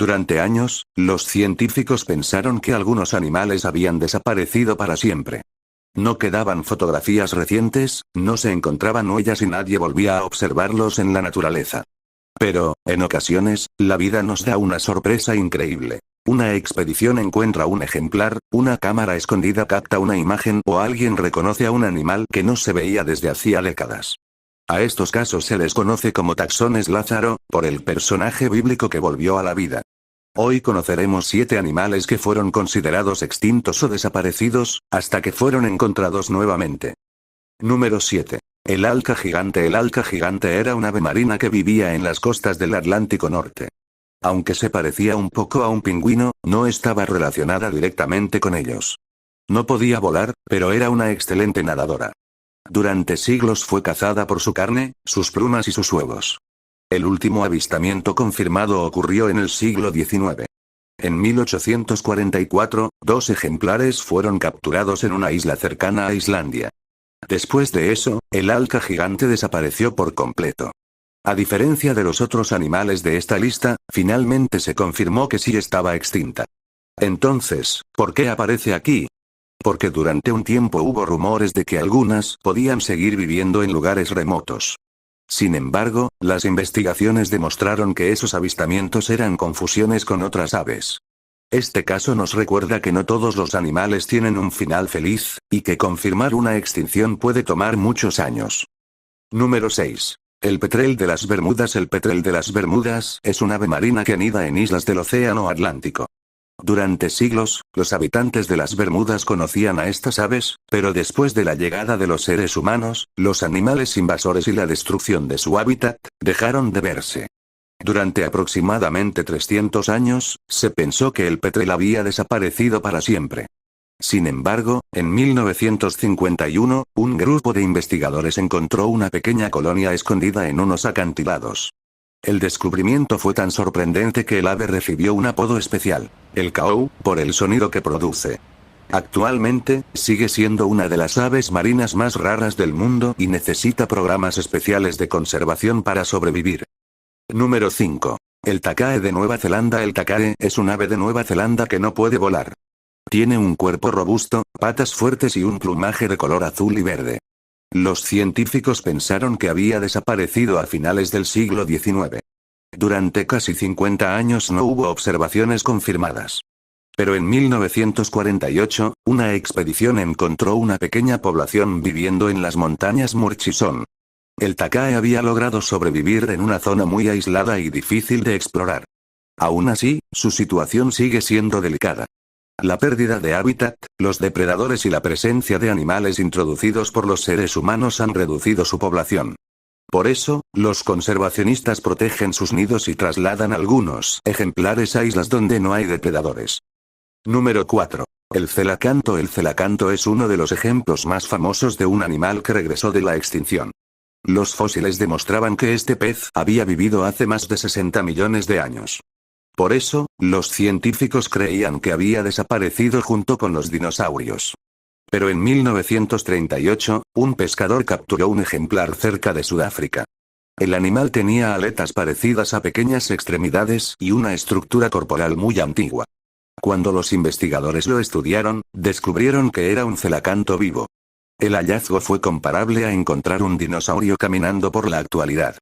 Durante años, los científicos pensaron que algunos animales habían desaparecido para siempre. No quedaban fotografías recientes, no se encontraban huellas y nadie volvía a observarlos en la naturaleza. Pero, en ocasiones, la vida nos da una sorpresa increíble. Una expedición encuentra un ejemplar, una cámara escondida capta una imagen o alguien reconoce a un animal que no se veía desde hacía décadas. A estos casos se les conoce como taxones Lázaro, por el personaje bíblico que volvió a la vida. Hoy conoceremos 7 animales que fueron considerados extintos o desaparecidos, hasta que fueron encontrados nuevamente. Número 7. El alca gigante. El alca gigante era un ave marina que vivía en las costas del Atlántico Norte. Aunque se parecía un poco a un pingüino, no estaba relacionada directamente con ellos. No podía volar, pero era una excelente nadadora. Durante siglos fue cazada por su carne, sus plumas y sus huevos. El último avistamiento confirmado ocurrió en el siglo XIX. En 1844, 2 ejemplares fueron capturados en una isla cercana a Islandia. Después de eso, el alca gigante desapareció por completo. A diferencia de los otros animales de esta lista, finalmente se confirmó que sí estaba extinta. Entonces, ¿por qué aparece aquí? Porque durante un tiempo hubo rumores de que algunas podían seguir viviendo en lugares remotos. Sin embargo, las investigaciones demostraron que esos avistamientos eran confusiones con otras aves. Este caso nos recuerda que no todos los animales tienen un final feliz, y que confirmar una extinción puede tomar muchos años. Número 6. El petrel de las Bermudas. El petrel de las Bermudas es un ave marina que anida en islas del Océano Atlántico. Durante siglos, los habitantes de las Bermudas conocían a estas aves, pero después de la llegada de los seres humanos, los animales invasores y la destrucción de su hábitat, dejaron de verse. Durante aproximadamente 300 años, se pensó que el petrel había desaparecido para siempre. Sin embargo, en 1951, un grupo de investigadores encontró una pequeña colonia escondida en unos acantilados. El descubrimiento fue tan sorprendente que el ave recibió un apodo especial, el caou, por el sonido que produce. Actualmente, sigue siendo una de las aves marinas más raras del mundo y necesita programas especiales de conservación para sobrevivir. Número 5. El tacae de Nueva Zelanda. El tacae es un ave de Nueva Zelanda que no puede volar. Tiene un cuerpo robusto, patas fuertes y un plumaje de color azul y verde. Los científicos pensaron que había desaparecido a finales del siglo XIX. Durante casi 50 años no hubo observaciones confirmadas. Pero en 1948, una expedición encontró una pequeña población viviendo en las montañas Murchison. El tacae había logrado sobrevivir en una zona muy aislada y difícil de explorar. Aún así, su situación sigue siendo delicada. La pérdida de hábitat, los depredadores y la presencia de animales introducidos por los seres humanos han reducido su población. Por eso, los conservacionistas protegen sus nidos y trasladan algunos ejemplares a islas donde no hay depredadores. Número 4. El celacanto. El celacanto es uno de los ejemplos más famosos de un animal que regresó de la extinción. Los fósiles demostraban que este pez había vivido hace más de 60 millones de años. Por eso, los científicos creían que había desaparecido junto con los dinosaurios. Pero en 1938, un pescador capturó un ejemplar cerca de Sudáfrica. El animal tenía aletas parecidas a pequeñas extremidades y una estructura corporal muy antigua. Cuando los investigadores lo estudiaron, descubrieron que era un celacanto vivo. El hallazgo fue comparable a encontrar un dinosaurio caminando por la actualidad.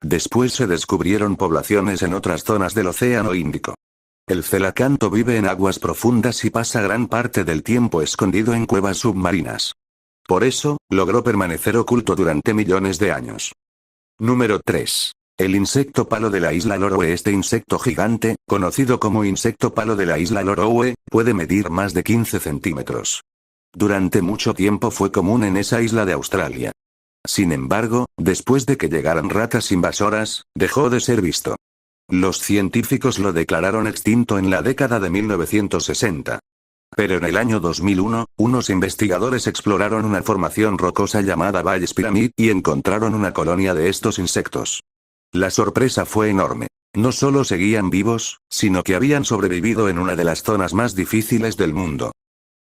Después se descubrieron poblaciones en otras zonas del Océano Índico. El celacanto vive en aguas profundas y pasa gran parte del tiempo escondido en cuevas submarinas. Por eso, logró permanecer oculto durante millones de años. Número 3. El insecto palo de la isla Lorowe. Este insecto gigante, conocido como insecto palo de la isla Lorowe, puede medir más de 15 centímetros. Durante mucho tiempo fue común en esa isla de Australia. Sin embargo, después de que llegaran ratas invasoras, dejó de ser visto. Los científicos lo declararon extinto en la década de 1960. Pero en el año 2001, unos investigadores exploraron una formación rocosa llamada Bayes Pyramid y encontraron una colonia de estos insectos. La sorpresa fue enorme. No solo seguían vivos, sino que habían sobrevivido en una de las zonas más difíciles del mundo.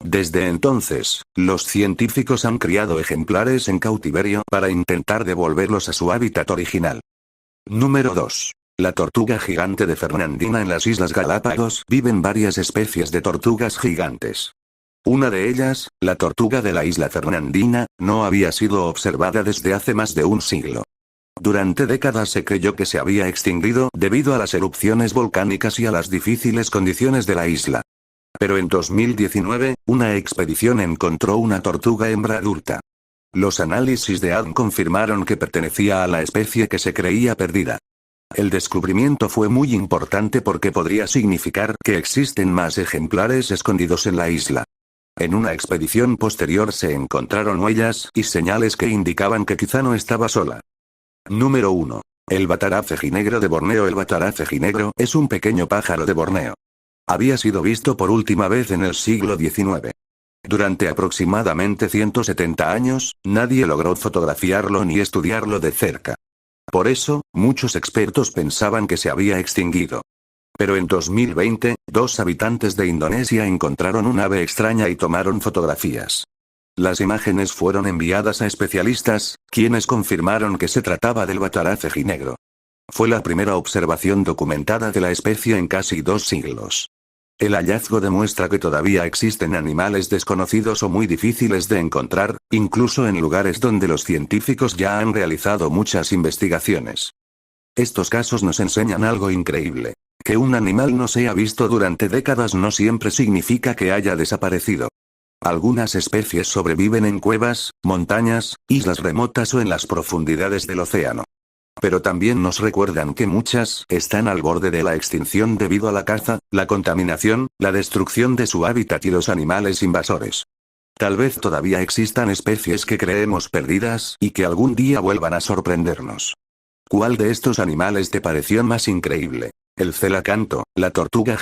Desde entonces, los científicos han criado ejemplares en cautiverio para intentar devolverlos a su hábitat original. Número 2. La tortuga gigante de Fernandina. En las Islas Galápagos viven varias especies de tortugas gigantes. Una de ellas, la tortuga de la isla Fernandina, no había sido observada desde hace más de un siglo. Durante décadas se creyó que se había extinguido debido a las erupciones volcánicas y a las difíciles condiciones de la isla. Pero en 2019, una expedición encontró una tortuga hembra adulta. Los análisis de ADN confirmaron que pertenecía a la especie que se creía perdida. El descubrimiento fue muy importante porque podría significar que existen más ejemplares escondidos en la isla. En una expedición posterior se encontraron huellas y señales que indicaban que quizá no estaba sola. Número 1. El batara cejinegro de Borneo. El batara cejinegro es un pequeño pájaro de Borneo. Había sido visto por última vez en el siglo XIX. Durante aproximadamente 170 años, nadie logró fotografiarlo ni estudiarlo de cerca. Por eso, muchos expertos pensaban que se había extinguido. Pero en 2020, 2 habitantes de Indonesia encontraron un ave extraña y tomaron fotografías. Las imágenes fueron enviadas a especialistas, quienes confirmaron que se trataba del batara cejinegro. Fue la primera observación documentada de la especie en casi 2 siglos. El hallazgo demuestra que todavía existen animales desconocidos o muy difíciles de encontrar, incluso en lugares donde los científicos ya han realizado muchas investigaciones. Estos casos nos enseñan algo increíble. Que un animal no sea visto durante décadas no siempre significa que haya desaparecido. Algunas especies sobreviven en cuevas, montañas, islas remotas o en las profundidades del océano. Pero también nos recuerdan que muchas están al borde de la extinción debido a la caza, la contaminación, la destrucción de su hábitat y los animales invasores. Tal vez todavía existan especies que creemos perdidas y que algún día vuelvan a sorprendernos. ¿Cuál de estos animales te pareció más increíble? ¿El celacanto, la tortuga